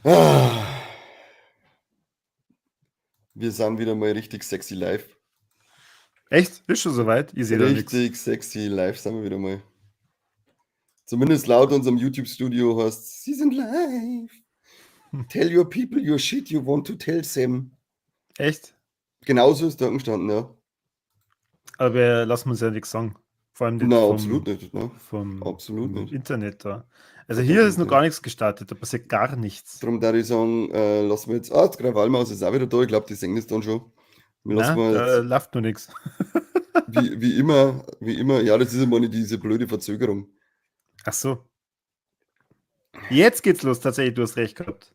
Ah, wir sind wieder mal richtig sexy live. Echt? Ist schon soweit? Ich sehe da nichts. Richtig sexy live sind wir wieder mal. Zumindest laut unserem YouTube-Studio heißt sie sind live. Tell your people your shit you want to tell them. Echt? Genauso ist da gestanden, ja. Aber wir lassen uns ja nichts sagen. Vor allem nicht Na, absolut nicht. Ne? vom Absolut nicht. Internet da. Also Gott hier auf ist noch Internet. gar nichts gestartet, da passiert gar nichts. Darum würde ich sagen, lassen wir jetzt. Die Krawallmaus ist auch wieder da. Ich glaube, die singen das dann schon. Wir lassen Na, wir da jetzt, läuft noch nichts. wie immer, ja, das ist immer diese blöde Verzögerung. Ach so. Jetzt geht's los, tatsächlich, du hast recht gehabt.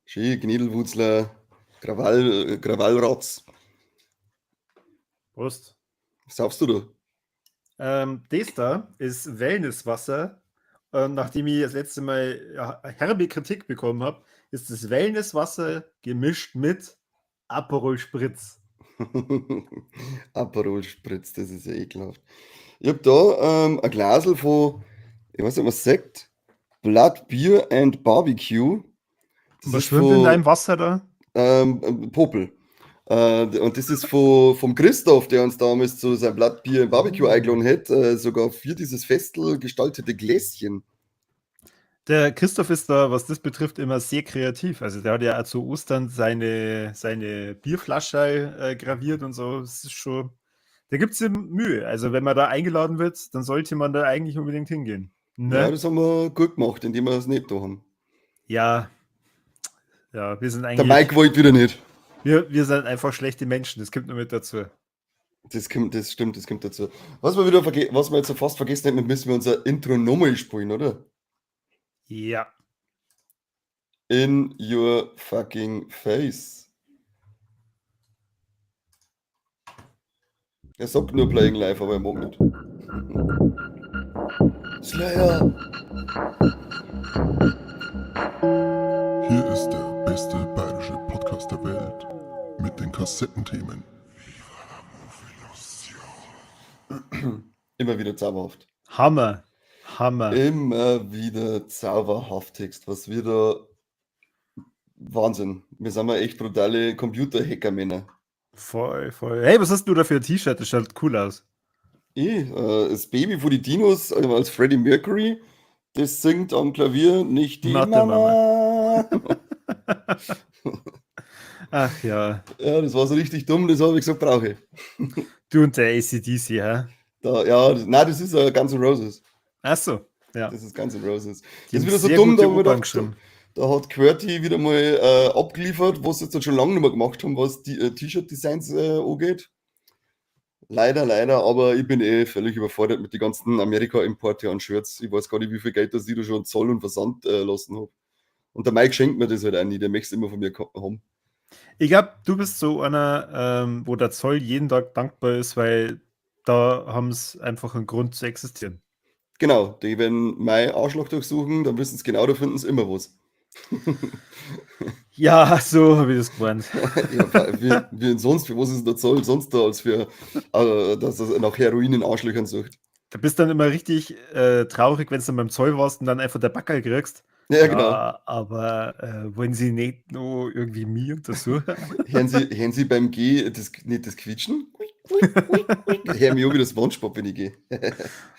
Schön, Gniedelwurzler, Krawallratz. Prost. Was saufst du da? Das da ist Wellnesswasser. Nachdem ich das letzte Mal herbe Kritik bekommen habe, ist das Wellnesswasser gemischt mit Aperol Spritz. Aperol Spritz, das ist ja ekelhaft. Ich habe da ein Glasel von, ich weiß nicht, was sagt, Blood Beer and Barbecue. Das Was ist schwimmt in von deinem Wasser da? Popel. Und das ist vom Christoph, der uns damals zu seinem Blood Beer and Barbecue eingeladen hat, sogar für dieses Festel gestaltete Gläschen. Der Christoph ist da, was das betrifft, immer sehr kreativ. Also der hat ja auch zu Ostern seine Bierflasche graviert und so. Das ist schon, da gibt es ihm Mühe. Also wenn man da eingeladen wird, dann sollte man da eigentlich unbedingt hingehen. Ja, Ne? das haben wir gut gemacht, indem wir das nicht da haben. Ja, wir sind Der eigentlich, Mike wollte wieder nicht. wir sind einfach schlechte Menschen. Das kommt nur mit dazu. Das stimmt, das kommt dazu. Was wir jetzt fast vergessen hätten, müssen wir unser Intro nochmal spielen, oder? Ja. In your fucking face. Er sagt nur Playing Live, aber er mag nicht. Slayer! Hier ist der beste bayerische Podcast der Welt mit den Kassettenthemen. Immer wieder zauberhaft. Hammer. Immer wieder zauberhaftigst, was wir da. Wahnsinn. Wir sind mal echt brutale Computer-Hacker-Männer. Voll. Hey, was hast du da für ein T-Shirt? Das schaut cool aus. Das Baby von die Dinos, also als Freddie Mercury, das singt am Klavier nicht die Not the Mama. Ach ja. Ja, das war so richtig dumm, das habe ich gesagt, brauche ich. Du und der AC/DC, hä? Das ist Guns N' Roses. Ach so, ja. Das ist Guns N' Roses. Die Das ist haben wieder so sehr dumm, da gute habe ich mir Opern gedacht, geschrieben. da hat QWERTY wieder mal abgeliefert, was sie jetzt schon lange nicht mehr gemacht haben, was die T-Shirt-Designs angeht. Leider, aber ich bin völlig überfordert mit den ganzen Amerika-Importe an Shirts. Ich weiß gar nicht, wie viel Geld das ich da schon Zoll und Versand lassen habe. Und der Mike schenkt mir das halt auch nie, der möchte es immer von mir haben. Ich glaube, du bist so einer, wo der Zoll jeden Tag dankbar ist, weil da haben es einfach einen Grund zu existieren. Genau, die, wenn mein Arschloch durchsuchen, dann wissen sie genau, da finden sie immer was. Ja, so habe ich das gemeint. Ja, wie sonst, für was ist der Zoll sonst da, als für, dass er nach Heroin in Arschlöchern sucht. Du bist dann immer richtig traurig, wenn du dann beim Zoll warst und dann einfach der Backerl kriegst. Ja, genau. Aber wollen sie nicht nur irgendwie mich untersuchen? Hören Sie beim Gehen nicht das Quietschen? Hören mich auch wieder SpongeBob, wenn ich gehe.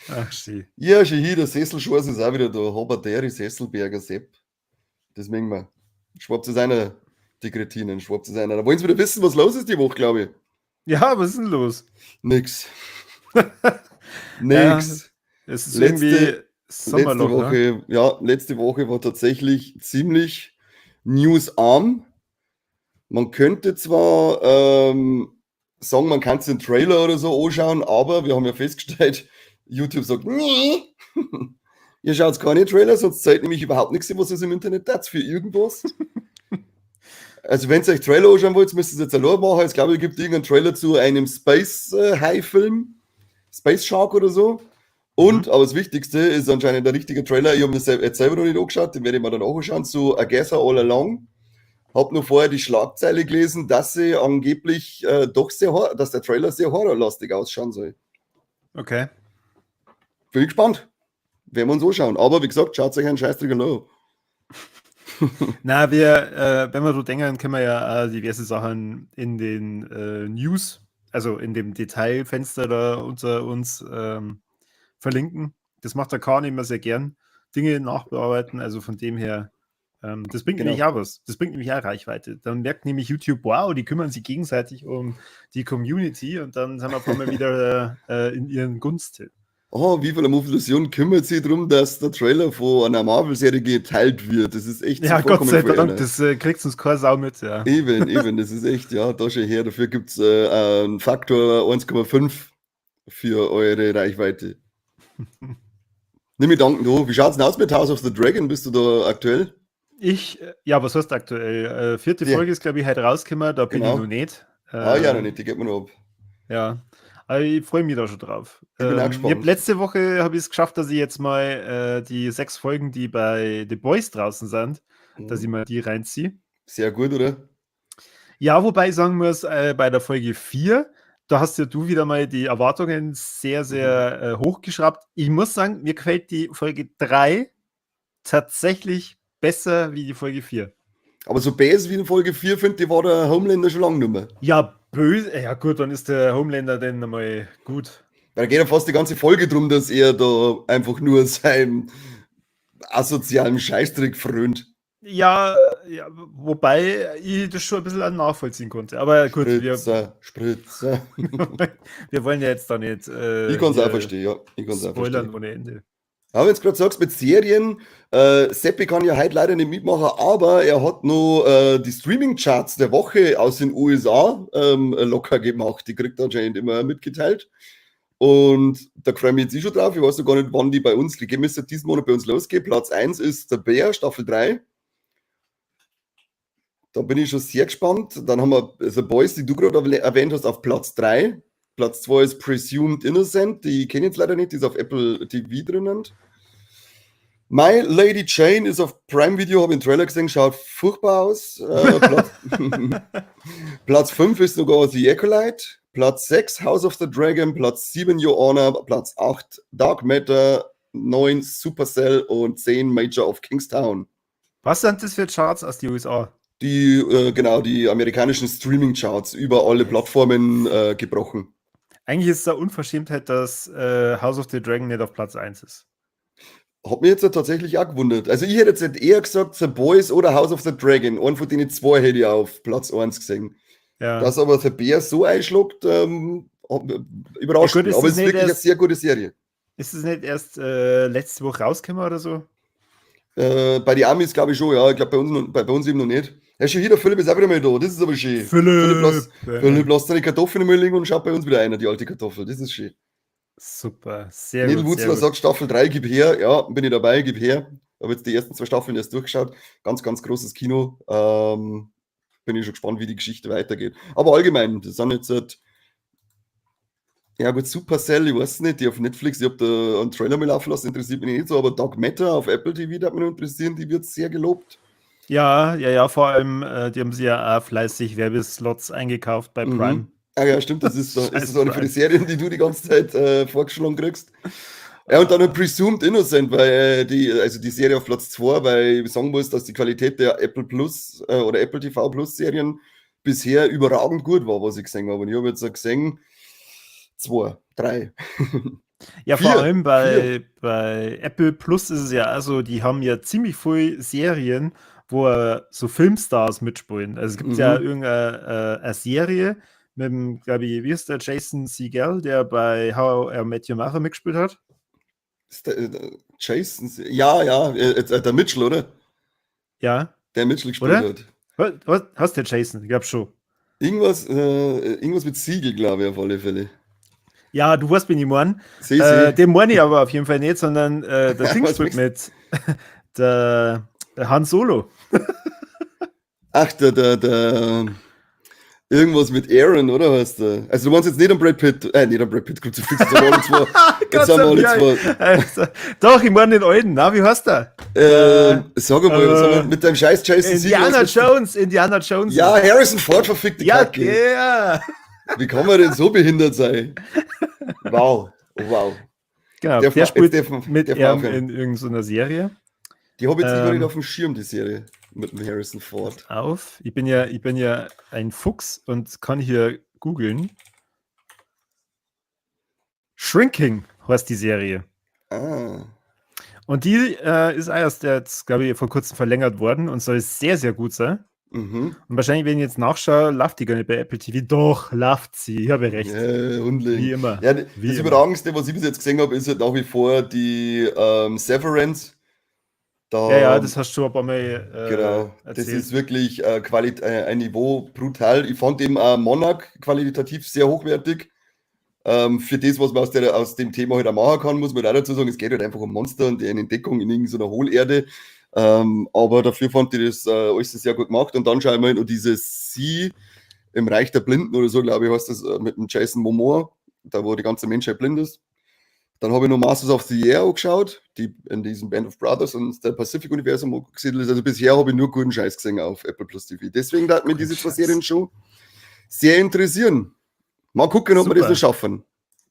Ach, schön. Ja, schon hier, der Sesselschorß ist auch wieder da. Haberteri Sesselberger Sepp. Das mögen wir. Schwab zu seiner, die Kretinen, schwab zu seiner. Da wollen sie wieder wissen, was los ist die Woche, glaube ich. Ja, was ist denn los? Nix. Ja, Nix. es ist Letzte- irgendwie Sommerloch, ne? Letzte Woche war tatsächlich ziemlich newsarm. Man könnte zwar sagen, man kann sich den Trailer oder so anschauen, aber wir haben ja festgestellt, YouTube sagt, nee, ihr schaut keine Trailer, sonst zeigt nämlich überhaupt nichts, was es im Internet hat für irgendwas. Also wenn ihr euch Trailer anschauen wollt, müsst ihr es jetzt allein machen. Ich glaube, es gibt irgendeinen Trailer zu einem Space-High-Film, Space Shark oder so. Und, aber das Wichtigste ist anscheinend der richtige Trailer. Ich habe mir jetzt selber noch nicht angeschaut, den werde ich mir dann auch anschauen, zu I Guess All Along. Hab nur vorher die Schlagzeile gelesen, dass sie angeblich dass der Trailer sehr horrorlastig ausschauen soll. Okay. Bin ich gespannt. Werden wir uns anschauen. Aber wie gesagt, schaut euch einen Scheißdreck an. Na, wenn wir so denken, können wir ja diverse Sachen in den News, also in dem Detailfenster da unter uns verlinken. Das macht der Kahn immer sehr gern. Dinge nachbearbeiten, also von dem her, das bringt nämlich Genau. auch was. Das bringt nämlich auch Reichweite. Dann merkt nämlich YouTube, wow, die kümmern sich gegenseitig um die Community und dann sind wir auf einmal wieder in ihren Gunst. Oh, wie viel Illusion kümmert sich darum, dass der Trailer von einer Marvel-Serie geteilt wird? Das ist echt so Ja, Gott vollkommen sei für Dank, einer. das kriegt uns keine Sau mit, ja. Eben, das ist echt, ja, da schon her. Dafür gibt es einen Faktor 1,5 für eure Reichweite. Nimm Gedanken, du. Wie schaut's denn aus mit House of the Dragon? Bist du da aktuell? Ja, was heißt aktuell? Vierte Ja. Folge ist, glaube ich, heute rausgekommen, da bin Genau. ich noch nicht. Ja, noch nicht, die geht mir noch ab. Ja, aber ich freue mich da schon drauf. Ich bin auch gespannt. Letzte Woche habe ich es geschafft, dass ich jetzt mal die 6 Folgen, die bei The Boys draußen sind, dass ich mal die reinziehe. Sehr gut, oder? Ja, wobei ich sagen muss, bei der Folge 4, da hast ja du wieder mal die Erwartungen sehr, sehr hochgeschraubt. Ich muss sagen, mir gefällt die Folge 3 tatsächlich besser wie die Folge 4. Aber so bäs wie in Folge 4, finde ich, war der Homelander schon lange nicht mehr. Ja, böse. Ja, gut, dann ist der Homelander denn einmal gut. Weil da geht ja fast die ganze Folge drum, dass er da einfach nur seinem asozialen Scheißtrick frönt. Ja, wobei ich das schon ein bisschen nachvollziehen konnte. Aber gut, Spritzer. wir wollen ja jetzt da nicht Ich kann es auch hier verstehen, ja. Ich kann's auch spoilern verstehen. ohne Ende. Aber wenn du gerade sagst, mit Serien, Seppi kann ja heute leider nicht mitmachen, aber er hat noch die Streaming-Charts der Woche aus den USA locker gemacht. Die kriegt er anscheinend immer mitgeteilt. Und da freue ich mich jetzt schon drauf. Ich weiß noch gar nicht, wann die bei uns, die müsste diesen Monat bei uns losgehen. Platz 1 ist der Bär, Staffel 3. Da bin ich schon sehr gespannt. Dann haben wir The Boys, die du gerade erwähnt hast, auf Platz 3. Platz 2 ist Presumed Innocent. Die kenne ich jetzt leider nicht, die ist auf Apple TV drinnen. My Lady Jane ist auf Prime Video, habe ich den Trailer gesehen, schaut furchtbar aus. Platz 5 ist sogar The Acolyte. Platz 6 House of the Dragon. Platz 7 Your Honor. Platz 8 Dark Matter. 9 Supercell und 10 Major of Kingstown. Was sind das für Charts aus den USA? Die, genau, die amerikanischen Streaming-Charts über alle Plattformen gebrochen. Eigentlich ist es eine Unverschämtheit, dass House of the Dragon nicht auf Platz 1 ist. Hat mich jetzt tatsächlich auch gewundert. Also ich hätte jetzt eher gesagt The Boys oder House of the Dragon. Einen von denen zwei hätte ich auf Platz 1 gesehen. Ja. Dass aber The Bear so einschlägt, überrascht Ja, gut, mich. ist Aber das es ist nicht wirklich eine erst- sehr gute Serie. Ist es nicht erst letzte Woche rausgekommen oder so? Bei den Amis glaube ich schon, ja. Ich glaube bei uns eben noch nicht. Ja, schon hier, der Philipp ist auch wieder mal da. Das ist aber schön. Philipp lässt seine Kartoffeln mal liegen und schaut bei uns wieder einer, die alte Kartoffel. Das ist schön. Super, sehr Neil gut. Wutzler Sehr gut. sagt Staffel 3, gib her. Ja, bin ich dabei, gib her. Habe jetzt die ersten 2 Staffeln erst durchgeschaut. Ganz, ganz großes Kino. Bin ich schon gespannt, wie die Geschichte weitergeht. Aber allgemein, das sind jetzt halt, ja gut, Supercell, ich weiß nicht, die auf Netflix, ich habe da einen Trailer mal laufen lassen, interessiert mich nicht so, aber Dark Matter auf Apple TV, da hat mich noch interessieren, die wird sehr gelobt. Ja, vor allem, die haben sie ja auch fleißig Werbeslots eingekauft bei Prime. Ah ja, stimmt, das ist so Scheiß eine für die Prime. Serien, die du die ganze Zeit vorgeschlagen kriegst. Ja, und dann ein Presumed Innocent, weil die Serie auf Platz 2, weil ich sagen muss, dass die Qualität der Apple Plus oder Apple TV Plus Serien bisher überragend gut war, was ich gesehen habe. Und ich habe jetzt gesehen, 2, 3. Ja, 4, vor allem bei Apple Plus ist es ja also, die haben ja ziemlich viele Serien, wo so Filmstars mitspielen. Also es gibt ja irgendeine Serie mit dem, glaube ich, wie ist der Jason Segel, der bei How I Met Your Mother mitgespielt hat? Ist Jason, ja, der Mitchell, oder? Ja, Der Mitchell gespielt oder? hat. Was hast der Jason? Ich glaube schon. Irgendwas mit Siegel, glaube ich, auf alle Fälle. Ja, du weißt, wen ich meine. Sie. Den meine ich aber auf jeden Fall nicht, sondern der Ding was spielt mit der Han Solo. Ach, der irgendwas mit Aaron, oder was da? Also du meinst jetzt nicht an Brad Pitt, nicht an Brad Pitt, kommt zu fix, jetzt haben wir alle zwei. Jetzt haben wir alle zwei. Also, doch, ich meine den alten. Na, wie heißt der? Sag mal, was haben wir mit deinem scheiß Jason Indiana Jones. Ja, Harrison Ford, verfickte ja, Kacke. der. Wie kann man denn so behindert sein? Wow, oh, wow. Genau, Der der spielt darf mit man ihm aufhören. in irgendeiner Serie. Die habe ich jetzt nicht auf dem Schirm, die Serie. mit dem Harrison Ford. Auf. Ich bin ja ein Fuchs und kann hier googeln. Shrinking heißt die Serie. Ah. Und die ist auch erst jetzt, glaube ich, vor kurzem verlängert worden und soll sehr, sehr gut sein. Mhm. Und wahrscheinlich, wenn ich jetzt nachschaue, läuft die gar nicht bei Apple TV. Doch, läuft sie. Ich habe recht. Hundling. Wie immer. Ja, Wie das immer. Überragendste, was ich bis jetzt gesehen habe, ist halt nach wie vor die Severance. Ja, das hast du schon ein paar Mal Genau, das erzählt. ist wirklich ein Niveau brutal. Ich fand eben Monarch qualitativ sehr hochwertig. Für das, was man aus dem Thema halt auch machen kann, muss man auch dazu sagen, es geht halt einfach um Monster und deren Entdeckung in irgendeiner Hohlerde. Aber dafür fand ich das alles sehr gut gemacht. Und dann schaue ich mal noch dieses Sie im Reich der Blinden oder so, glaube ich, heißt das, mit dem Jason Momoa, da wo die ganze Menschheit blind ist. Dann habe ich noch Masters of the Air angeschaut, die in diesem Band of Brothers und der Pacific-Universum angesiedelt ist. Also bisher habe ich nur guten Scheiß gesehen auf Apple Plus TV. Deswegen hat mich diese zwei Scheiß. Serien schon sehr interessieren. Mal gucken, ob wir das Super. noch schaffen.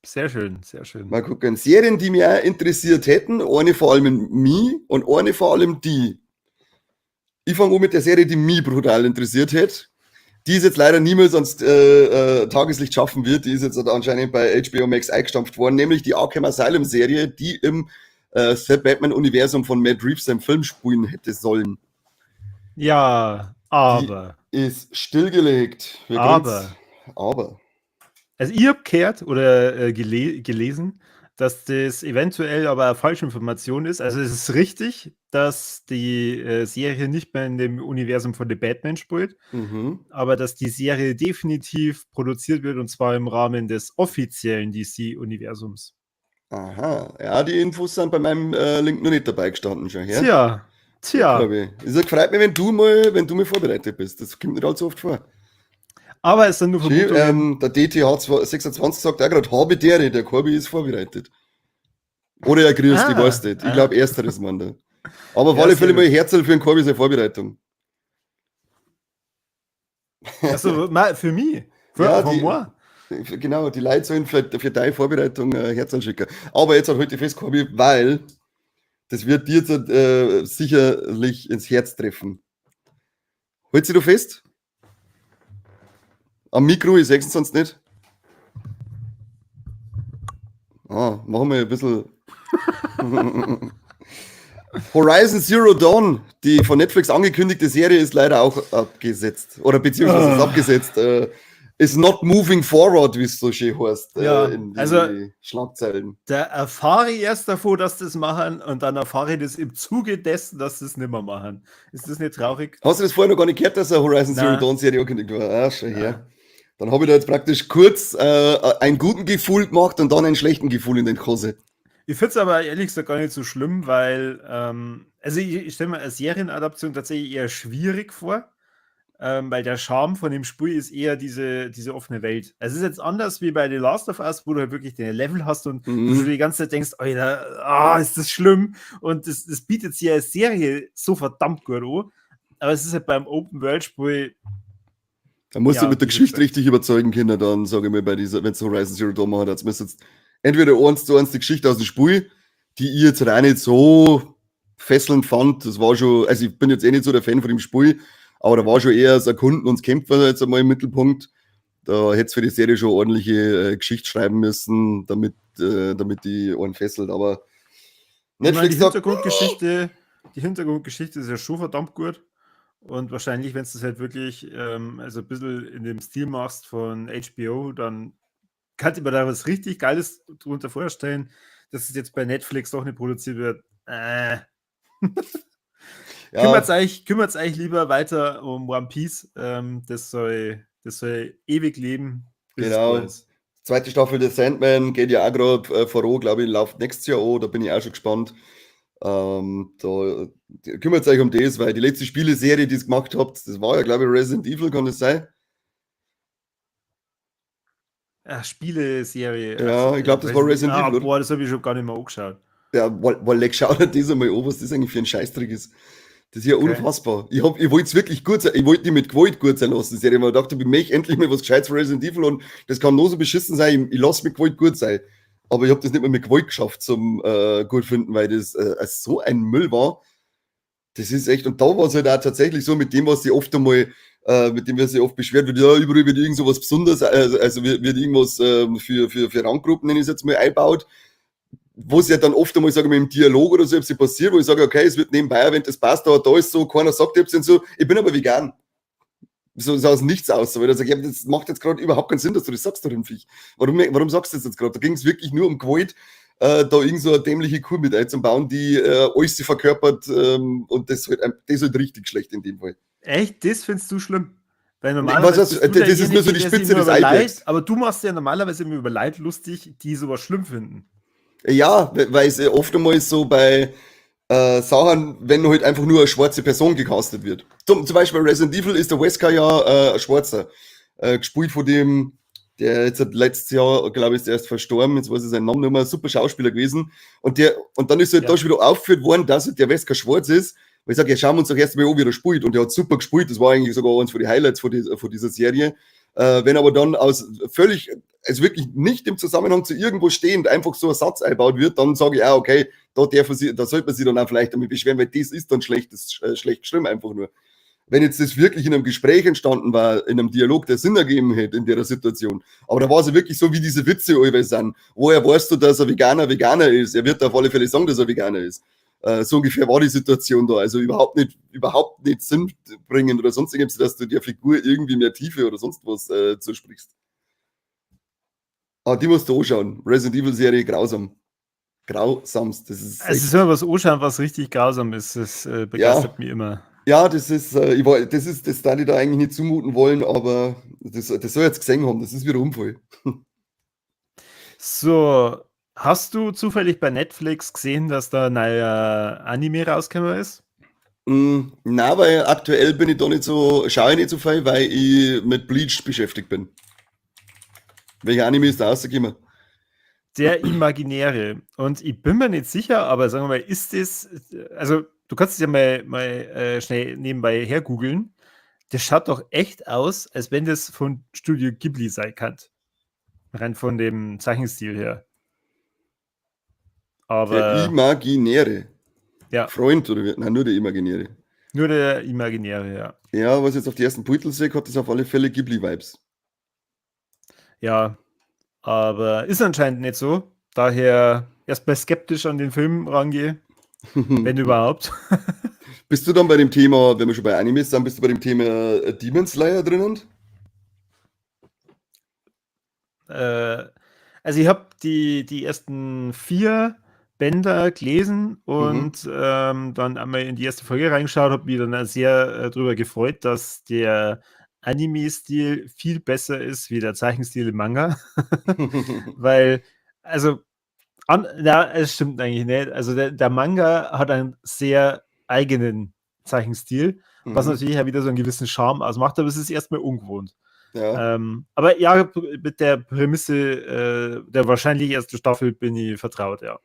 Sehr schön, sehr schön. Mal gucken. Serien, die mich auch interessiert hätten, eine vor allem mich und eine vor allem die. Ich fange an mit der Serie, die mich brutal interessiert hätte. Die ist jetzt leider niemals ans Tageslicht schaffen wird. Die ist jetzt anscheinend bei HBO Max eingestampft worden, nämlich die Arkham Asylum Serie, die im The Batman-Universum von Matt Reeves seinem Film spielen hätte sollen. Ja, aber. Ist stillgelegt. Aber. Also ich habe gehört oder gelesen, dass das eventuell aber eine Falschinformation ist. Also es ist richtig, dass die Serie nicht mehr in dem Universum von The Batman spielt, aber dass die Serie definitiv produziert wird und zwar im Rahmen des offiziellen DC-Universums. Aha, ja, die Infos sind bei meinem Link noch nicht dabei gestanden schon. Ja? Tja. Es freut mich, wenn du mal vorbereitet bist. Das kommt nicht allzu oft vor. Aber es sind nur Vermutungen. Der DTH26 sagt auch gerade, Habitäre, der Korbi ist vorbereitet. Oder er grüßt, ich weiß nicht. Ich glaube, ersteres, Mann. Da. Aber auf alle Fälle mal Herzl für den Korbi seine Vorbereitung. Also für mich? Genau, die Leute sollen für deine Vorbereitung Herzl schicken. Aber jetzt heute fest, Korbi, weil das wird dir jetzt sicherlich ins Herz treffen. Halt sie du fest? Am Mikro, ich sehe es sonst nicht. Machen wir ein bisschen. Horizon Zero Dawn, die von Netflix angekündigte Serie, ist leider auch abgesetzt. Oder beziehungsweise ist abgesetzt. Is not moving forward, wie es so schön heißt. In die Schlagzeilen. Da erfahre ich erst davor, dass das machen und dann erfahre ich das im Zuge dessen, dass das nicht mehr machen. Ist das nicht traurig? Hast du das vorher noch gar nicht gehört, dass eine Horizon Zero Dawn Serie angekündigt war? Schon her. Dann habe ich da jetzt praktisch kurz einen guten Gefühl gemacht und dann einen schlechten Gefühl in den Kose. Ich finde es aber ehrlich gesagt gar nicht so schlimm, weil, also ich stelle mir eine Serienadaption tatsächlich eher schwierig vor, weil der Charme von dem Spiel ist eher diese offene Welt. Es ist jetzt anders wie bei The Last of Us, wo du halt wirklich den Level hast und du die ganze Zeit denkst, Alter, ist das schlimm und das bietet sich als Serie so verdammt gut an, aber es ist halt beim Open-World-Spiel. Da musst du mit der Geschichte richtig überzeugen, Kinder, dann sage ich mal, wenn es Horizon Zero Dawn macht, jetzt müsst jetzt entweder 1:1 die Geschichte aus dem Spiel, die ich jetzt rein nicht so fesselnd fand, das war schon, also ich bin jetzt eh nicht so der Fan von dem Spiel, aber da war schon eher das Erkunden und das Kämpfen jetzt einmal im Mittelpunkt. Da hätte es für die Serie schon ordentliche Geschichte schreiben müssen, damit die einen fesselt, aber Netflix sagt, die Hintergrundgeschichte ist ja schon verdammt gut. Und wahrscheinlich, wenn du das halt wirklich also ein bisschen in dem Stil machst von HBO, dann kann ich mir da was richtig Geiles drunter vorstellen, dass es jetzt bei Netflix doch nicht produziert wird. Kümmert es eigentlich lieber weiter um One Piece. Das soll ewig leben. Genau. Zweite Staffel der Sandman geht ja auch gerade voran, glaube ich, läuft nächstes Jahr an, da bin ich auch schon gespannt. Da kümmert euch um das, weil die letzte Spieleserie, die ihr gemacht habt, das war ja, glaube ich, Resident Evil, kann das sein? Spieleserie. Ja, ich glaube, das war Resident Evil. Boah, das habe ich schon gar nicht mehr angeschaut. Ja, weil schau dir das einmal an, was das eigentlich für ein Scheißtrick ist. Das ist ja unfassbar. Ich wollte es wirklich gut sein, ich wollte die mit Gewalt gut sein lassen, die Serie, weil ich dachte, ich möchte endlich mal was Gescheites für Resident Evil und das kann nur so beschissen sein, ich lasse mit Gewalt gut sein. Aber ich habe das nicht mehr mit Gewalt geschafft zum gut finden, weil das so ein Müll war. Das ist echt, und da war es halt auch tatsächlich so, mit dem, was sie oft einmal, mit dem wir sie oft beschwert wird, ja, überall wird irgend sowas Besonderes, also wird irgendwas für Ranggruppen, nenne ich es jetzt mal, einbaut, wo es ja dann oft einmal, sage ich mal, im Dialog oder so, ob sie passiert, wo ich sage, okay, es wird nebenbei erwähnt, das passt, aber da ist so, keiner sagt jetzt und so, ich bin aber vegan. So aus nichts aus, weil ich sage, ja, das macht jetzt gerade überhaupt keinen Sinn, dass du das sagst, du Viech. Warum sagst du das jetzt gerade? Da ging es wirklich nur um Gewalt, da irgend so eine dämliche Kuh mit einzubauen, die alles sie verkörpert und das ist halt richtig schlecht in dem Fall. Echt? Das findest du schlimm? Weil Was, normalerweise bist du das ist nur so derjenige, die der sich Spitze immer des über Leid, Eisbergs. aber du machst ja normalerweise immer über Leid lustig, die sowas schlimm finden. Ja, weil es oft einmal so bei Sachen, wenn halt einfach nur eine schwarze Person gecastet wird. Zum Beispiel Resident Evil ist der Wesker ja ein Schwarzer. Gespielt von dem, der jetzt hat letztes Jahr, glaube ich, ist erst verstorben, jetzt weiß ich seinen Namen nicht mehr, super Schauspieler gewesen. Und dann ist halt Ja. da schon wieder aufgeführt worden, dass halt der Wesker schwarz ist. Weil ich sage, ja, schauen wir uns doch erst mal an, wie er spielt. Und der hat super gespielt, das war eigentlich sogar eins von den Highlights von dieser Serie. Wenn aber dann aus völlig, also wirklich nicht im Zusammenhang zu irgendwo stehend einfach so ein Satz eingebaut wird, dann sage ich, okay, da sollte man sich dann auch vielleicht damit beschweren, weil das ist dann schlecht geschrieben einfach nur. Wenn jetzt das wirklich in einem Gespräch entstanden war, in einem Dialog, der Sinn ergeben hätte in der Situation, aber da war es ja wirklich so, wie diese Witze allweil sind. Woher weißt du, dass ein Veganer ist? Er wird auf alle Fälle sagen, dass er Veganer ist. So ungefähr war die Situation da. Also überhaupt nicht sinnbringend oder sonst irgendwas, dass du der Figur irgendwie mehr Tiefe oder sonst was zusprichst. Aber die musst du anschauen. Resident Evil Serie, grausam. Grausamst. Das ist Es ist immer was anschauen, was richtig grausam ist. Das begeistert mich immer. ja, das ist, das da die da eigentlich nicht zumuten wollen, aber das soll jetzt gesehen haben. Das ist wieder Unfall. So, hast du zufällig bei Netflix gesehen, dass da ein neuer Anime rausgekommen ist? Na, weil aktuell bin ich da nicht so, schaue ich nicht so viel, weil ich mit Bleach beschäftigt bin. Welcher Anime ist da rausgekommen? Der Imaginäre. Und ich bin mir nicht sicher, aber sagen wir mal, ist das, also du kannst es ja mal schnell nebenbei hergoogeln. Der schaut doch echt aus, als wenn das von Studio Ghibli sein kann. Rein von dem Zeichenstil her. Der Aber Imaginäre. ja, Freund oder wie? Nein, nur der Imaginäre. nur der Imaginäre, ja. Ja, was jetzt auf die ersten Beutel sehe, hat das auf alle Fälle Ghibli-Vibes. Ja, aber ist anscheinend nicht so. Daher erstmal skeptisch an den Film rangehe, wenn überhaupt. Bist du dann bei dem Thema, wenn wir schon bei Animes sind, bist du bei dem Thema Demon Slayer drinnen? Also ich habe die ersten 4 Bänder gelesen und dann einmal in die erste Folge reingeschaut, habe mich dann sehr darüber gefreut, dass der Anime-Stil viel besser ist wie der Zeichenstil im Manga. Weil, also, es stimmt eigentlich nicht. Also der Manga hat einen sehr eigenen Zeichenstil, was natürlich ja wieder so einen gewissen Charme ausmacht, aber es ist erstmal ungewohnt. Ja. Aber ja, mit der Prämisse der wahrscheinlich ersten Staffel bin ich vertraut, ja.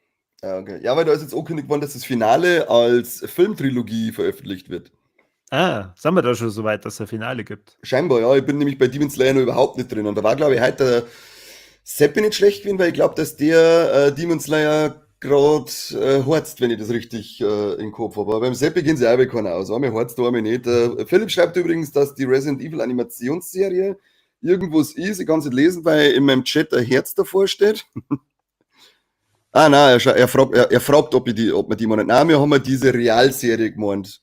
Ja, okay. Ja, weil da ist jetzt angekündigt worden, dass das Finale als Filmtrilogie veröffentlicht wird. Sind wir da schon so weit, dass es ein Finale gibt? Scheinbar, ja. Ich bin nämlich bei Demon Slayer noch überhaupt nicht drin. Und da war, glaube ich, heute der Seppi nicht schlecht gewesen, weil ich glaube, dass der Demon Slayer gerade horzt, wenn ich das richtig im Kopf habe. Aber beim Seppi gehen sie auch bei keiner aus. Einmal horzt, einmal nicht. Philipp schreibt übrigens, dass die Resident Evil Animationsserie irgendwas ist. Ich kann es nicht lesen, weil in meinem Chat ein Herz davor steht. Ah, nein, er fragt, ob wir die meinen. Nein, wir haben ja diese Realserie gemeint.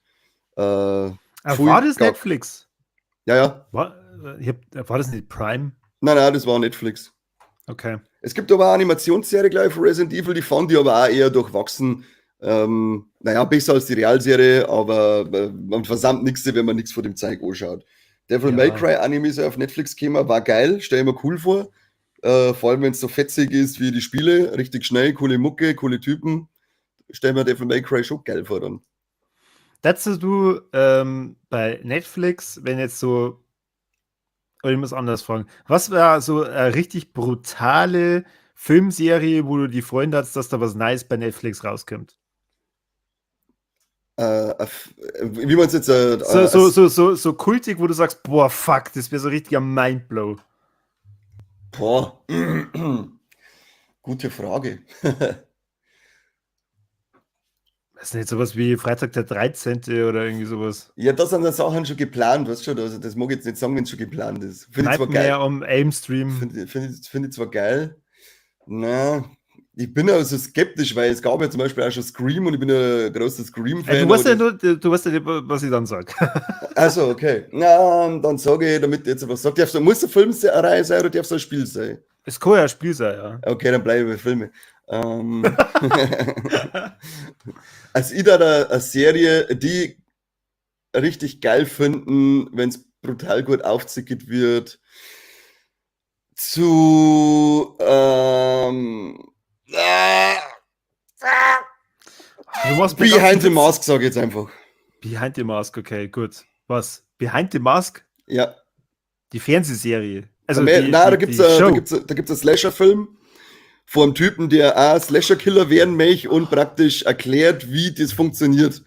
War das Netflix? Ja, ja. War das nicht Prime? Nein, das war Netflix. Okay. Es gibt aber auch eine Animationsserie gleich von Resident Evil, die fand ich aber auch eher durchwachsen. Naja, besser als die Realserie, aber man versammelt nichts, wenn man nichts von dem Zeug anschaut. Devil May Cry Anime ist ja auf Netflix gekommen, war geil, stell ich mir cool vor. Vor allem, wenn es so fetzig ist wie die Spiele, richtig schnell, coole Mucke, coole Typen. Stell mir Devil May Cry schon geil vor dann. Dazu du bei Netflix, wenn jetzt so, oder ich muss anders fragen, was war so eine richtig brutale Filmserie, wo du die Freunde hast, dass da was Nice bei Netflix rauskommt? Wie man es jetzt. So kultig, wo du sagst, boah, fuck, das wäre so richtiger Mindblow. Boah. Gute Frage. ist nicht sowas wie Freitag der 13. oder irgendwie sowas. Ja, das sind die Sachen schon geplant, weißt du schon. Also das mag ich jetzt nicht sagen, wenn es schon geplant ist. Finde ich zwar geil. Nightmare on Elm Street. Find ich zwar geil. Na, ich bin ja so skeptisch, weil es gab ja zum Beispiel auch schon Scream und ich bin ja ein großer Scream-Fan. Du weißt ja aber nur, du weißt ja nicht, was ich dann sage. Also, okay. Na, dann sage ich, damit jetzt was sagt, muss eine Filmreihe sein oder darf es ein Spiel sein? Es kann ja ein Spiel sein, ja. Okay, dann bleibe ich bei Filme. Also ich da eine Serie, die richtig geil finden, wenn es brutal gut aufzickert wird, zu Du machst Behind the Mask, sage ich jetzt einfach. Behind the Mask, okay, gut. Was? Behind the Mask? Ja. Die Fernsehserie. Also da gibt's einen Slasher-Film von einem Typen, der auch Slasher-Killer werden möchte und praktisch erklärt, wie das funktioniert.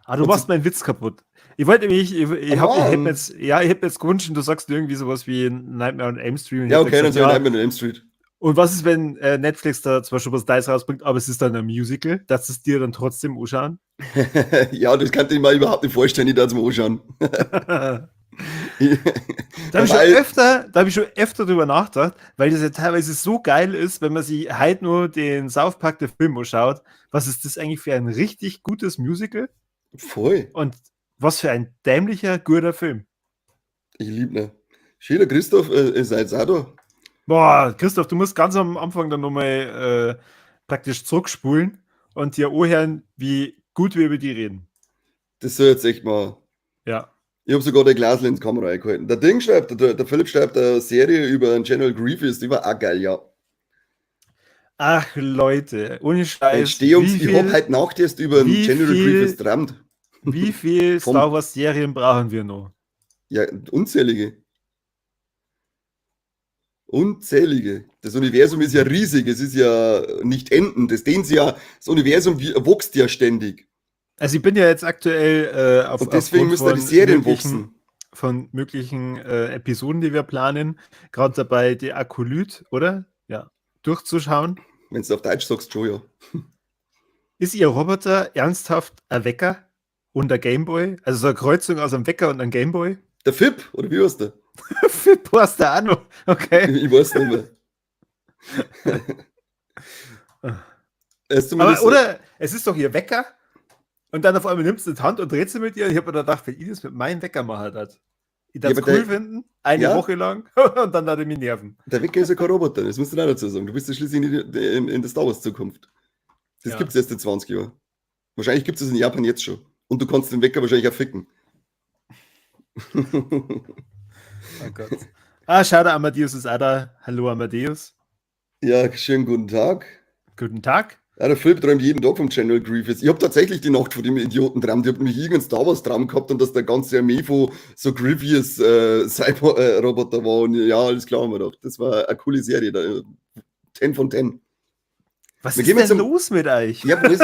Du machst meinen Witz kaputt. Ich wollte nämlich, ich hätte mir jetzt gewünscht, du sagst irgendwie sowas wie Nightmare on Elm Street. Ja, okay, dann sag ich Nightmare on Elm Street. Und was ist, wenn Netflix da zwar schon was Neues rausbringt, aber es ist dann ein Musical, dass es dir dann trotzdem anschauen? Ja, das kann ich mir überhaupt nicht vorstellen, ich darf es mir anschauen. Da habe ich schon öfter drüber nachgedacht, weil das ja teilweise so geil ist, wenn man sich halt nur den South Park der Film anschaut. Was ist das eigentlich für ein richtig gutes Musical? Voll. Und was für ein dämlicher, guter Film. Ich liebe ihn. Schöner Christoph, seid auch da. Boah, Christoph, du musst ganz am Anfang dann nochmal praktisch zurückspulen und dir anhören, wie gut wir über die reden. Das soll jetzt echt mal. Ja. Ich habe sogar der Glasl ins Kamera eingehalten. Der Philipp schreibt eine Serie über einen General Grievous, die war auch geil, ja. Ach, Leute, ohne Scheiß. Ich habe heute Nacht erst über einen General Grievous geträumt. Wie viel Star Wars Serien brauchen wir noch? Ja, unzählige. Unzählige. Das Universum ist ja riesig, es ist ja nicht endend. Das Universum wächst ja ständig. Also ich bin ja jetzt aktuell und deswegen müssen die Serien wachsen. Von möglichen Episoden, die wir planen, gerade dabei die Akolyt, oder? Ja, durchzuschauen. Wenn du auf Deutsch sagst, schon, ja. Ist Ihr Roboter ernsthaft ein Wecker und ein Gameboy? Also so eine Kreuzung aus einem Wecker und einem Gameboy? Der Fip, oder wie heißt der? Fip heißt der auch noch, okay. Ich weiß nicht mehr. Oder es ist doch Ihr Wecker und dann auf einmal nimmst du die Hand und drehst sie mit ihr. Ich habe mir gedacht, wenn ich das mit meinem Wecker machen das. Ich darf es cool finden, eine Woche lang und dann darf ich mich nerven. Der Wecker ist ja kein Roboter, das musst du auch dazu sagen. Du bist ja schließlich in der Star Wars Zukunft. Das gibt es erst in 20 Jahren. Wahrscheinlich gibt es in Japan jetzt schon. Und du kannst den Wecker wahrscheinlich auch ficken. Oh Gott. Schau, der Amadeus ist auch da. Hallo Amadeus. Ja, schönen guten Tag. Guten Tag. Ja, der Philipp träumt jeden Tag vom General Grievous. Ich habe tatsächlich die Nacht von dem Idioten träumt. Ich habe nämlich irgendeinen Star Wars Traum gehabt und dass der ganze Armee von so Grievous Cyber-Roboter war. Und ja, alles klar, haben wir gedacht. Das war eine coole Serie. 10 von 10. Was ist denn los mit euch? Ja, weiß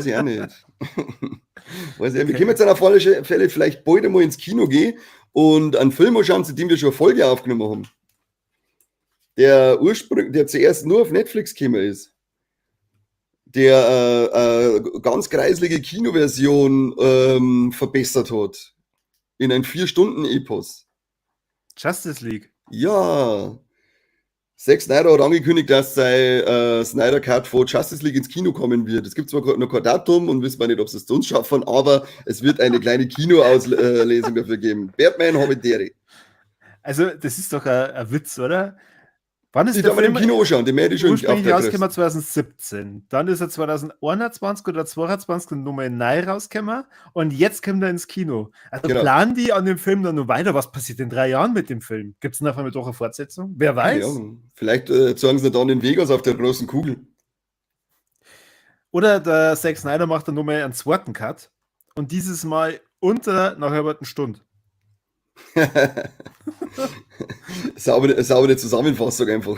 ich auch nicht. Wir können jetzt auf alle Fälle vielleicht bald einmal ins Kino gehen und einen Film anschauen, zu dem wir schon eine Folge aufgenommen haben. Der zuerst nur auf Netflix gekommen ist. Der ganz kreislige Kinoversion verbessert hat. In ein 4-Stunden-Epos. Justice League. Ja. Zack Snyder hat angekündigt, dass sein Snyder Cut von Justice League ins Kino kommen wird. Es gibt zwar noch kein Datum und wissen wir nicht, ob sie es zu uns schaffen, aber es wird eine kleine Kinoauslesung dafür geben. Batman Habitäre. Also, das ist doch ein Witz, oder? Wann ist der Film im Kino anschauen? Den werde ich schon ursprünglich rausgekommen 2017. Dann ist er 2021 oder 2022 nochmal neu rausgekommen und jetzt kommt er ins Kino. Also planen die an dem Film dann noch weiter? Was passiert in 3 Jahren mit dem Film? Gibt es denn auf einmal doch eine Fortsetzung? Wer weiß? Ja, vielleicht zeigen sie dann in Vegas auf der großen Kugel. Oder der Zack Snyder macht dann nochmal einen zweiten Cut und dieses Mal unter nach einer Stunde. Saubere Zusammenfassung einfach.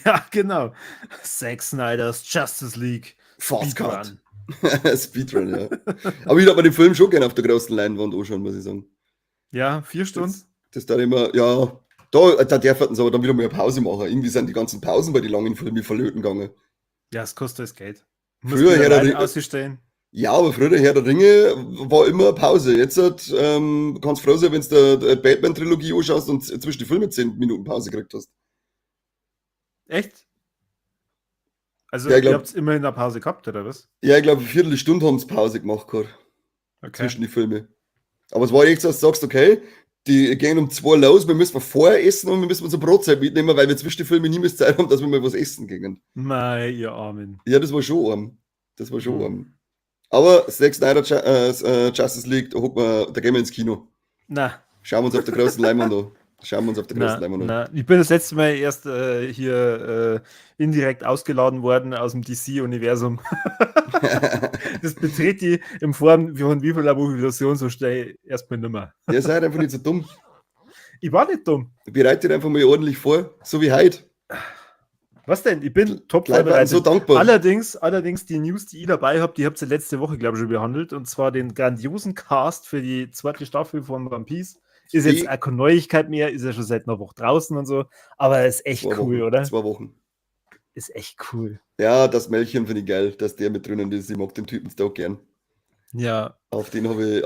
Ja, genau. Zack Snyders Justice League Speedrun. Speedrun, ja. Aber ich habe mir den Film schon gerne auf der großen Leinwand anschauen, muss ich sagen. Ja, 4 Stunden. Das da immer, ja, da darf man aber dann wieder mal eine Pause machen. Irgendwie sind die ganzen Pausen bei den langen Filmen verlöten gegangen. Ja, es kostet das Geld. Früher ausstellen. Ja, aber früher Herr der Ringe war immer eine Pause. Jetzt kannst du froh sein, wenn du der Batman-Trilogie anschaust und zwischen die Filme 10 Minuten Pause gekriegt hast. Echt? Also, Ja, ich ihr glaube, habt immerhin eine Pause gehabt, oder was? eine Viertelstunde haben sie Pause gemacht gehabt, Okay. zwischen die Filme. Aber es war echt so, dass du sagst, okay, die gehen um 2 los, wir müssen vorher essen und wir müssen unsere Brotzeit mitnehmen, weil wir zwischen die Filme nie mehr Zeit haben, dass wir mal was essen gehen. Mei, ihr Armen. Ja, das war schon arm. Das war schon Mhm. arm. Aber Zack Snyder Justice League, da gehen wir ins Kino. Na, Schauen wir uns auf der großen Leinwand an. Schauen wir uns auf der großen na, Leinwand an. na. Ich bin das letzte Mal erst hier indirekt ausgeladen worden aus dem DC-Universum. Das betritt die in Form von wie vieler Version so schnell erstmal nimmer. Ihr seid einfach nicht so dumm. Ich war nicht dumm. Bereitet einfach mal ordentlich vor, so wie heute. Was denn? Ich bin top Leute waren vorbereitet. so dankbar. Allerdings die News, die ich dabei habe, die habt ihr letzte Woche, glaube ich, schon behandelt. Und zwar den grandiosen Cast für die zweite Staffel von One Piece. Ist jetzt Die- keine Neuigkeit mehr, ist ja schon seit einer Woche draußen und so. Aber ist echt 2 cool, Wochen, oder? 2 Wochen. Ist echt cool. Ja, das Mällchen finde ich geil, dass der mit drinnen ist. Ich mag den Typen da gern. Ja. Auf den hab ich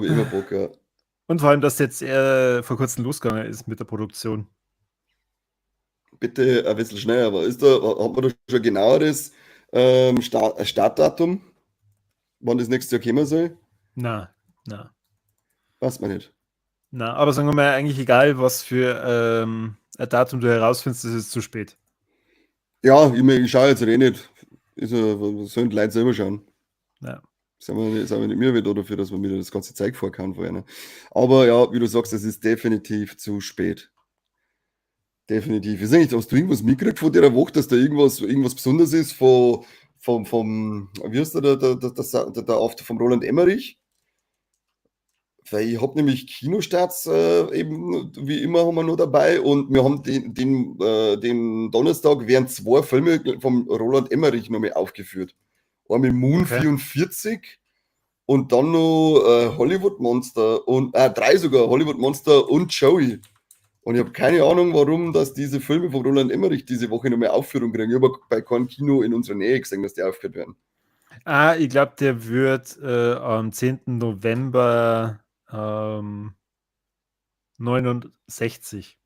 immer Bock, ja. Und vor allem, dass jetzt vor kurzem losgegangen ist mit der Produktion. Bitte ein bisschen schneller, aber hat man da schon genaueres Startdatum, wann das nächste Jahr kommen soll? Na. Weiß man nicht. Na, aber sagen wir mal, eigentlich egal, was für ein Datum du herausfindest, ist es zu spät. Ja, ich schaue jetzt eh nicht. Sollen die Leute selber schauen. Ja. Sind wir nicht mehr wieder dafür, dass wir wieder das ganze Zeug vorkauen vorher. Aber ja, wie du sagst, es ist definitiv zu spät. Definitiv. Hast du irgendwas mitgekriegt von der Woche, dass da irgendwas Besonderes ist vom wie heißt der vom Roland Emmerich? Weil ich habe nämlich Kinostarts eben, wie immer, haben wir nur dabei und wir haben den Donnerstag werden 2 Filme vom Roland Emmerich nochmal aufgeführt. Einmal Moon Okay. 44 und dann noch Hollywood Monster und 3 sogar, Hollywood Monster und Joey. Und ich habe keine Ahnung, warum dass diese Filme von Roland Emmerich diese Woche nochmal Aufführung kriegen. Ich habe bei keinem Kino in unserer Nähe gesehen, dass die aufgeführt werden. Ich glaube, der wird am 10. November 69.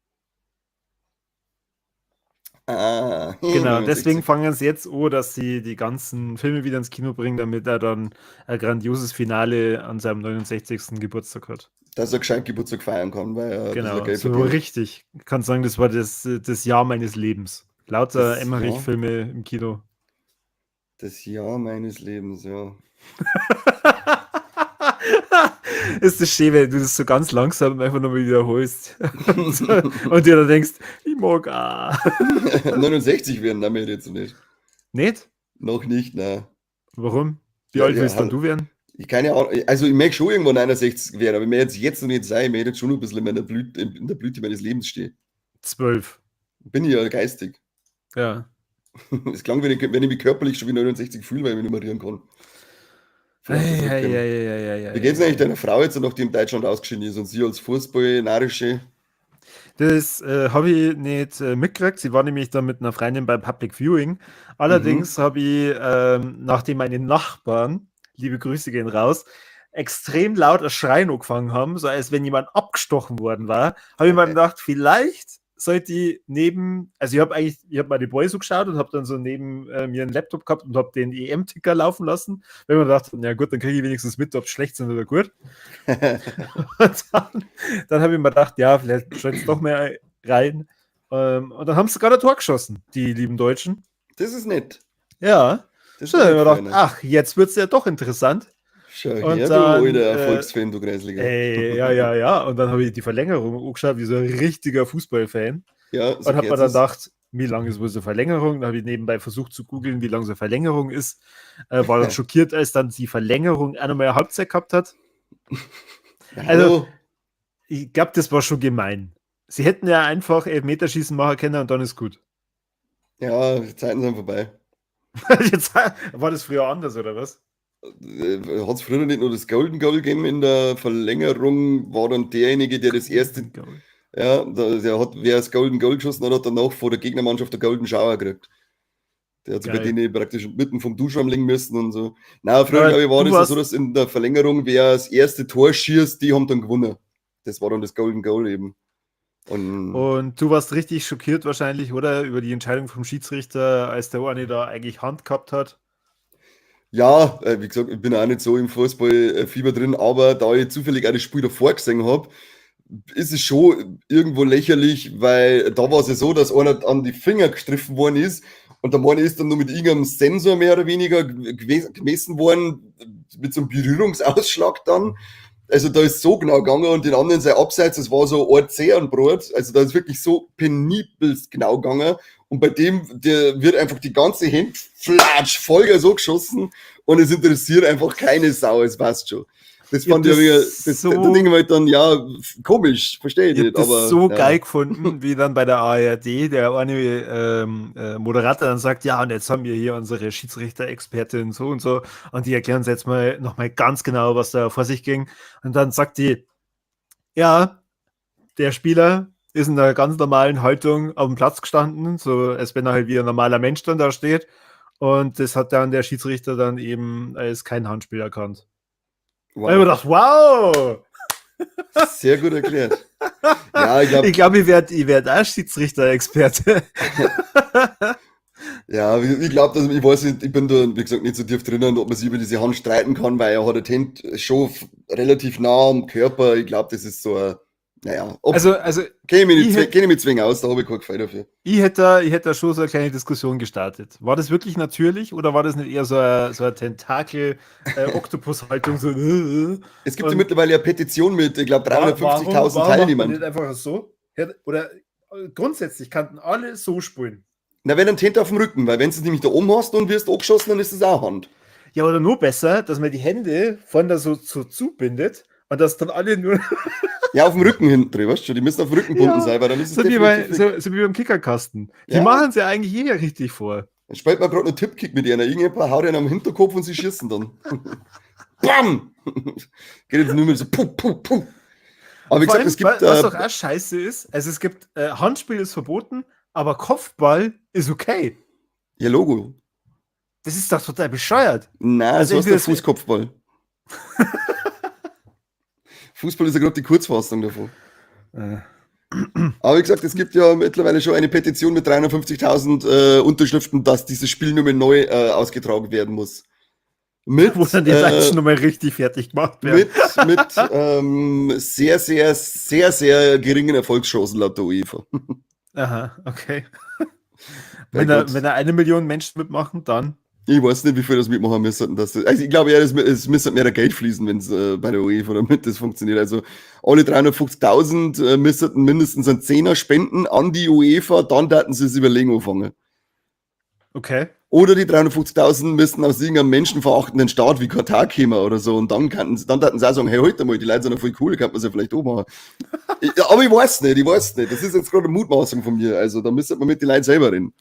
Genau, deswegen 69. fangen sie jetzt an, dass sie die ganzen Filme wieder ins Kino bringen, damit er dann ein grandioses Finale an seinem 69. Geburtstag hat. Dass er gescheit Geburtstag feiern kann, weil er Genau, Geld so verdient. richtig. Ich kann sagen, das war das Jahr meines Lebens. Lauter Das Emmerich-Filme im Kino. Das Jahr meines Lebens, ja. Ist das schön, wenn du das so ganz langsam einfach nochmal wiederholst. Und dir dann denkst, ich mag 69 werden damit jetzt nicht. Nicht? Noch nicht, nein. Warum? Wie Ja, alt ja, willst dann hallo. du werden? Ich keine Ahnung. Also ich mag schon irgendwann 61 werden, aber ich möchte jetzt noch nicht sein. Ich möchte jetzt schon noch ein bisschen in der Blüte meines Lebens stehen. 12. Bin ich ja geistig. Ja. Es klang, wenn ich mich körperlich schon wie 69 fühle, weil ich mich nummerieren kann. Vielleicht das Ja. Wie geht's denn eigentlich deiner Frau jetzt, nachdem Deutschland ausgeschieden ist und sie als Fußball-Narische? Das habe ich nicht mitgekriegt. Sie war nämlich dann mit einer Freundin beim Public Viewing. Allerdings habe ich, nachdem meine Nachbarn, liebe Grüße gehen raus, extrem laut ein Schreien angefangen haben, so als wenn jemand abgestochen worden war, habe ich mir gedacht, vielleicht sollte ich also ich habe meine Boys so geschaut und habe dann so neben mir einen Laptop gehabt und habe den EM-Ticker laufen lassen, weil ich mir gedacht, na gut, dann kriege ich wenigstens mit, ob es schlecht sind oder gut. Und dann habe ich mir gedacht, ja, vielleicht schaut es doch mehr rein. Und dann haben sie sogar ein Tor geschossen, die lieben Deutschen. Das ist nett. Ja. Das So, dann habe ich mir nett, gedacht, ach, jetzt wird es ja doch interessant. Schau Und her, dann, du alter Erfolgsfan, du Kreisliga. Ja. Und dann habe ich die Verlängerung angeschaut, wie so ein richtiger Fußballfan. Ja, Und habe mir dann gedacht, wie lange ist wohl so eine Verlängerung? Dann habe ich nebenbei versucht zu googeln, wie lange so eine Verlängerung ist. War dann schockiert, als dann die Verlängerung auch nochmal eine Halbzeit gehabt hat. Also, ich glaube, das war schon gemein. Sie hätten ja einfach Elfmeterschießen machen können und dann ist gut. Ja, die Zeiten sind vorbei. Jetzt, war das früher anders, oder was? Hat es früher nicht nur das Golden Goal gegeben in der Verlängerung, war dann derjenige, der das erste, ja, wer das Golden Goal geschossen hat, hat danach vor der Gegnermannschaft der Golden Shower gekriegt. Der hat sich Geil. bei denen praktisch mitten vom Duschraum legen müssen und so. Na, früher, Aber glaube ich, war du das ja warst- so, dass in der Verlängerung, wer das erste Tor schießt, die haben dann gewonnen. Das war dann das Golden Goal eben. Und du warst richtig schockiert wahrscheinlich, oder? Über die Entscheidung vom Schiedsrichter, als der eine da eigentlich Hand gehabt hat. Ja, wie gesagt, ich bin auch nicht so im Fußballfieber drin, aber da ich zufällig auch das Spiel davor gesehen habe, ist es schon irgendwo lächerlich, weil da war es ja so, dass einer an die Finger gestriffen worden ist und der eine ist dann nur mit irgendeinem Sensor mehr oder weniger gemessen worden, mit so einem Berührungsausschlag dann. Also da ist so genau gegangen und den anderen sein Abseits, das war so ein Zehenbrot, also da ist wirklich so penibelst genau gegangen und bei dem, der wird einfach die ganze Hand flatsch, Vollgas so geschossen und es interessiert einfach keine Sau, es passt schon. Das Ich hab fand ich das wieder, so- da denke ich mir halt dann, ja, komisch, verstehe ich Ich habe nicht, das aber. so ja. geil gefunden, wie dann bei der ARD der eine Moderator dann sagt, ja, und jetzt haben wir hier unsere Schiedsrichter-Expertin so und so und die erklären uns jetzt mal nochmal ganz genau, was da vor sich ging. Und dann sagt die, ja, der Spieler ist in einer ganz normalen Haltung auf dem Platz gestanden, so als wenn er halt wie ein normaler Mensch dann da steht. Und das hat dann der Schiedsrichter dann eben als kein Handspiel erkannt. Da hab ich mir Wow, gedacht, wow! sehr gut erklärt. Ja, ich glaube, Ich glaube, ich werd auch Schiedsrichter-Experte. ja, ich glaube, dass ich weiß nicht, ich bin da, wie gesagt, nicht so tief drinnen, ob man sich über diese Hand streiten kann, weil er hat das Hand schon relativ nah am Körper. Ich glaube, das ist so ein, naja, Also kenne ich ich mich nicht zwingen aus, da habe ich kein Gefühl dafür. ich hätte da schon so eine kleine Diskussion gestartet. War das wirklich natürlich oder war das nicht eher so eine Tentakel-Oktopus-Haltung? So, Es gibt ja Und- mittlerweile eine Petition mit, ich glaube, 350.000 warum macht man Teilnehmern. nicht einfach so? Oder grundsätzlich kannten alle so spielen. Na, wenn ein Tent auf dem Rücken, weil wenn du es nämlich da oben hast und wirst angeschossen, dann ist es auch Hand. Ja, oder nur besser, dass man die Hände von da so zubindet und dass dann alle nur Ja, auf dem Rücken hinten drin, weißt du, die müssen auf dem Rücken gebunden Ja, sein, weil dann ist es so wie, definitiv weg. so wie beim Kickerkasten. Die Ja. machen es ja eigentlich eh richtig vor. Dann spielt man gerade einen Tippkick mit einer. Irgendjemand haut einen am Hinterkopf und sie schießen dann. Bam! Geht jetzt nur mehr so puh, puh, puh. Aber wie Vor gesagt, allem, es gibt. was doch auch scheiße ist, also es gibt Handspiel ist verboten, aber Kopfball ist okay. Ja, Logo. Das ist doch total bescheuert. Nein, Also so ist der entweder- Fußkopfball. Fußball ist ja gerade die Kurzfassung davon. Aber wie gesagt, es gibt ja mittlerweile schon eine Petition mit 350.000 Unterschriften, dass dieses Spiel nur mehr neu ausgetragen werden muss. Mit, Wo dann die Deutschen nochmal richtig fertig gemacht werden. mit sehr, sehr, sehr, sehr geringen Erfolgschancen laut der UEFA. Aha, okay. Bei Wenn Gott. da 1 Million Menschen mitmachen, dann. Ich weiß nicht, wie viel das mitmachen müssen. Also ich glaube ja, es müsste mehr Geld fließen, wenn es bei der UEFA damit das funktioniert. Also alle 350.000 müssten mindestens einen Zehner spenden an die UEFA, dann daten sie es überlegen anfangen. Okay. Oder die 350.000 müssten aus irgendeinem menschenverachtenden Staat wie Katar kommen oder so. Und dann daten sie auch sagen, hey, heute mal, die Leute sind ja voll cool, kann man es ja vielleicht auch machen. Aber ich weiß nicht. Das ist jetzt gerade eine Mutmaßung von mir. Also da müsste man mit den Leuten selber reden.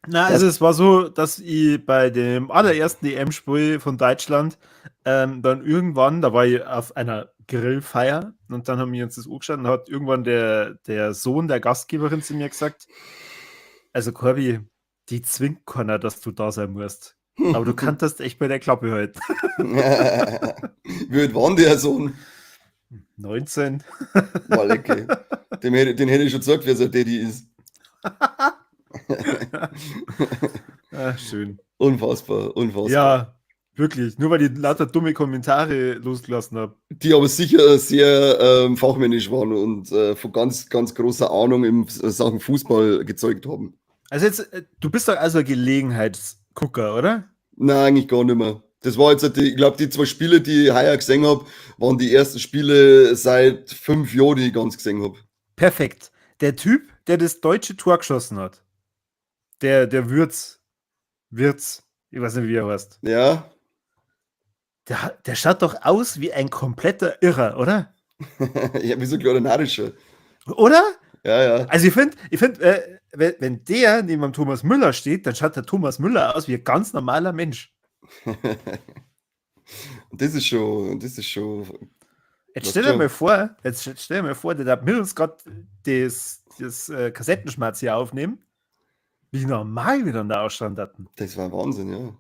Na, also es war so, dass ich bei dem allerersten EM-Spiel von Deutschland dann irgendwann, da war ich auf einer Grillfeier und dann haben wir uns das angeschaut und hat irgendwann der Sohn der Gastgeberin zu mir gesagt, also Corby, die zwingt keiner, dass du da sein musst. Aber du kannst echt bei der Klappe halten. Wie alt war denn der Sohn? 19. Mal lecker. Den hätte ich schon gesagt, wer sein Daddy ist. Ah, schön. Unfassbar. Ja, wirklich. Nur weil ich lauter dumme Kommentare losgelassen habe. Die aber sicher sehr fachmännisch waren und von ganz, ganz großer Ahnung in Sachen Fußball gezeugt haben. Also jetzt, du bist doch also ein Gelegenheitsgucker, oder? Nein, eigentlich gar nicht mehr. Das war jetzt, ich glaube, die 2 Spiele, die ich heuer gesehen habe, waren die ersten Spiele seit 5 Jahren, die ich ganz gesehen habe. Perfekt. Der Typ, der das deutsche Tor geschossen hat, der Würz, ich weiß nicht, wie er heißt, Ja, der schaut doch aus wie ein kompletter Irrer, oder? ja, wie so ein kleiner Narischer. Oder? Ja, ja. Also ich finde, wenn der neben dem Thomas Müller steht, dann schaut der Thomas Müller aus wie ein ganz normaler Mensch. Und das ist schon, Jetzt Was stell dir klar. mal vor, der darf mit uns gerade das Kassettenschmerz hier aufnehmen. wie normal miteinander ausschauen hatten. Das war Wahnsinn, ja.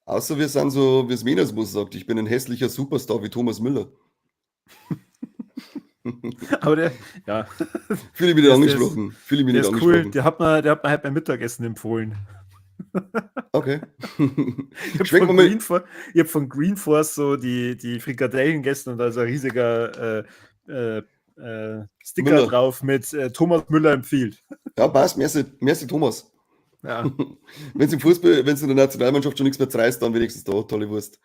Außer wir sind so, wie es Venusmus sagt, ich bin ein hässlicher Superstar wie Thomas Müller. Aber der, ja, Fühle ich mich nicht Der ist- angesprochen. Fühle ich mich der nicht ist cool. angesprochen. Der hat mir halt beim Mittagessen empfohlen. Okay. Ich habe Schwenken von, wir mal. hab von Green Force so die Frikadellen gegessen und da ist ein riesiger Sticker Müller. drauf mit Thomas Müller empfiehlt. Ja, passt. Merci Thomas. Ja. Wenn es im Fußball, wenn es in der Nationalmannschaft schon nichts mehr zerreißt, dann wenigstens da. Tolle Wurst.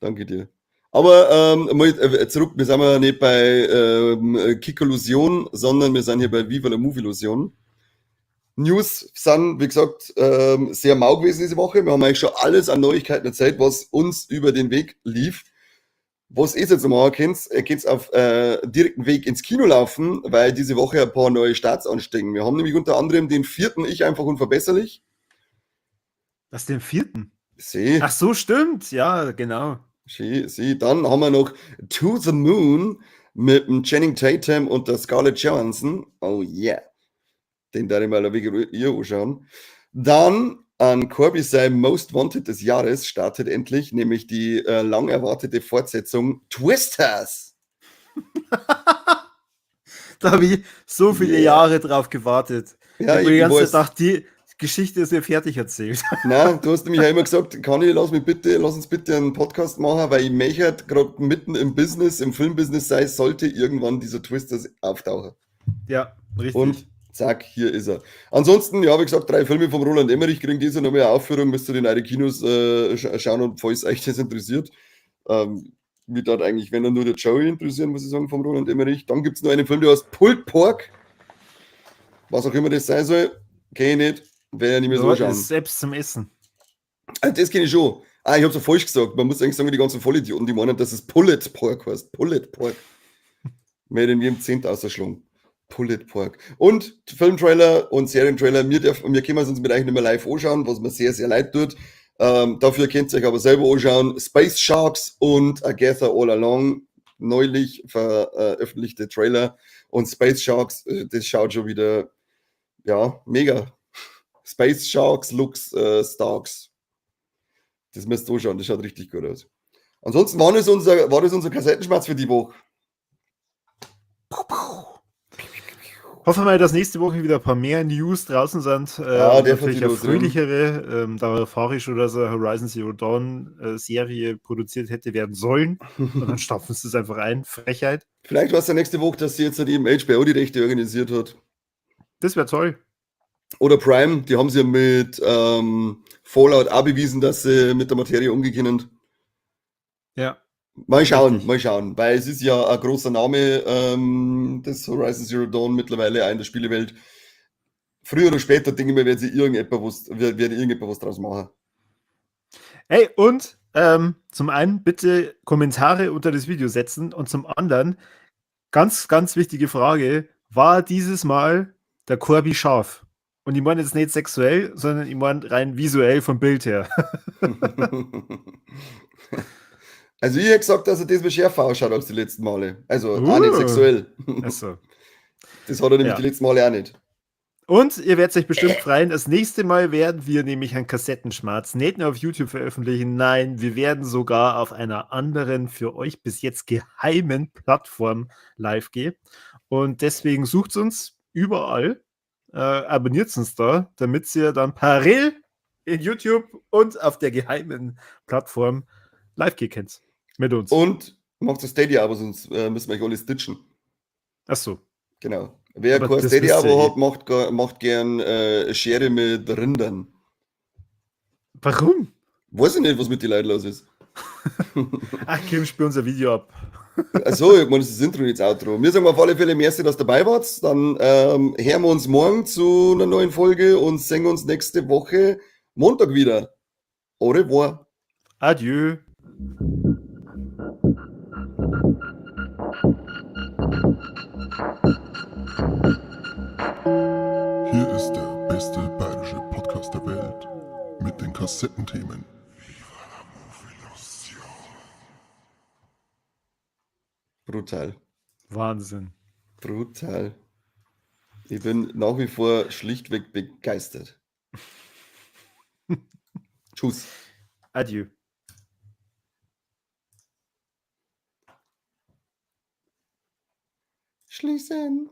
Danke dir. Aber mal zurück, wir sind ja nicht bei Kickollusion, sondern wir sind hier bei Viva la Movie-Illusion. News sind, wie gesagt, sehr mau gewesen diese Woche. Wir haben eigentlich schon alles an Neuigkeiten erzählt, was uns über den Weg lief. Was ihr jetzt machen könnt, ihr könnt auf direkten Weg ins Kino laufen, weil diese Woche ein paar neue Starts anstehen. Wir haben nämlich unter anderem den 4. Ich einfach unverbesserlich. Was den 4.? Sie, Ach so, stimmt. Ja, genau. sie. Dann haben wir noch To the Moon mit dem Channing Tatum und der Scarlett Johansson. Oh yeah. Den darf ich mal ein wenig ihr anschauen. Dann an Corby sein Most Wanted des Jahres startet endlich, nämlich die lang erwartete Fortsetzung Twisters. Da habe ich so viele Yeah. Jahre drauf gewartet. Ja, ich habe die ganze weiß. Zeit gedacht, die Geschichte ist mir fertig erzählt. Nein, du hast nämlich ja immer gesagt, Conny, lass uns bitte einen Podcast machen, weil ich möchte gerade mitten im Business, im Filmbusiness sein, sollte irgendwann dieser Twisters auftauchen. Ja, richtig. Und zack, hier ist er. Ansonsten, ja, wie gesagt, 3 Filme vom Roland Emmerich kriegen diese nochmal eine Aufführung, müsst ihr in eure Kinos schauen und falls euch das interessiert. Mich dort eigentlich, wenn dann nur der Joey interessieren, muss ich sagen, vom Roland Emmerich. Dann gibt es noch einen Film, der heißt Pulled Pork. Was auch immer das sein soll, kenne ich nicht. Werde ja nicht mehr so Dort schauen. ist selbst zum Essen. Das kenne ich schon. Ich habe es ja falsch gesagt. Man muss eigentlich sagen, die ganzen Vollidioten, die meinen, dass es Pulled Pork heißt. Pulled Pork. Mehr denn wie im 10. ausgeschlagen. Pulled Pork. Und Filmtrailer und Serientrailer, wir können uns mit euch nicht mehr live anschauen, was mir sehr, sehr leid tut. Dafür könnt ihr euch aber selber anschauen. Space Sharks und Agatha All Along. Neulich veröffentlichte Trailer. Und Space Sharks, das schaut schon wieder, ja, mega. Space Sharks looks Starks. Das müsst ihr anschauen, das schaut richtig gut aus. Ansonsten war das unser Kassettenschmerz für die Woche. Hoffen wir mal, dass nächste Woche wieder ein paar mehr News draußen sind. Ja, und der natürlich wird eine los, ja. fröhlichere, da Farisch oder so Horizon Zero Dawn Serie produziert hätte werden sollen. Und dann stopfen sie es einfach ein. Frechheit. Vielleicht war es ja nächste Woche, dass sie jetzt halt eben HBO die Rechte organisiert hat. Das wäre toll. Oder Prime, die haben sie ja mit Fallout auch bewiesen, dass sie mit der Materie umgehen. Ja. Mal schauen, Richtig. mal schauen, weil es ist ja ein großer Name des Horizon Zero Dawn mittlerweile auch in der Spielewelt. Früher oder später, denke ich mir, werden irgendetwas was draus machen. Hey, und zum einen bitte Kommentare unter das Video setzen und zum anderen, ganz, ganz wichtige Frage, war dieses Mal der Corby scharf? Und ich meine jetzt nicht sexuell, sondern ich meine rein visuell vom Bild her. Also ich hätte gesagt, dass er diesmal schärfer ausschaut als die letzten Male. Also auch nicht sexuell. Achso. Das hat er nämlich Ja. die letzten Male auch nicht. Und ihr werdet euch bestimmt freuen, das nächste Mal werden wir nämlich einen Kassettenschmerz nicht nur auf YouTube veröffentlichen, nein, wir werden sogar auf einer anderen, für euch bis jetzt geheimen Plattform live gehen. Und deswegen sucht uns überall, abonniert uns da, damit ihr dann parallel in YouTube und auf der geheimen Plattform live gehen könnt. Mit uns. Und macht das Stadia-Abo, sonst müssen wir euch alle stitchen. Achso. Genau. Wer Aber kein das Stadia-Abo wisst ihr hat, macht gern Schere mit Rindern. Warum? Weiß ich nicht, was mit den Leuten los ist. Ach, Kim, spiel unser Video ab. Achso, ich meine, das ist das Intro, nicht das Outro. Wir sagen auf alle Fälle merci, dass ihr dabei wart. Dann hören wir uns morgen zu einer neuen Folge und sehen uns nächste Woche Montag wieder. Au revoir. Adieu. Hier ist der beste bayerische Podcast der Welt mit den Kassettenthemen. Brutal. Wahnsinn. Brutal. Ich bin nach wie vor schlichtweg begeistert. Tschüss. Adieu. Schließen.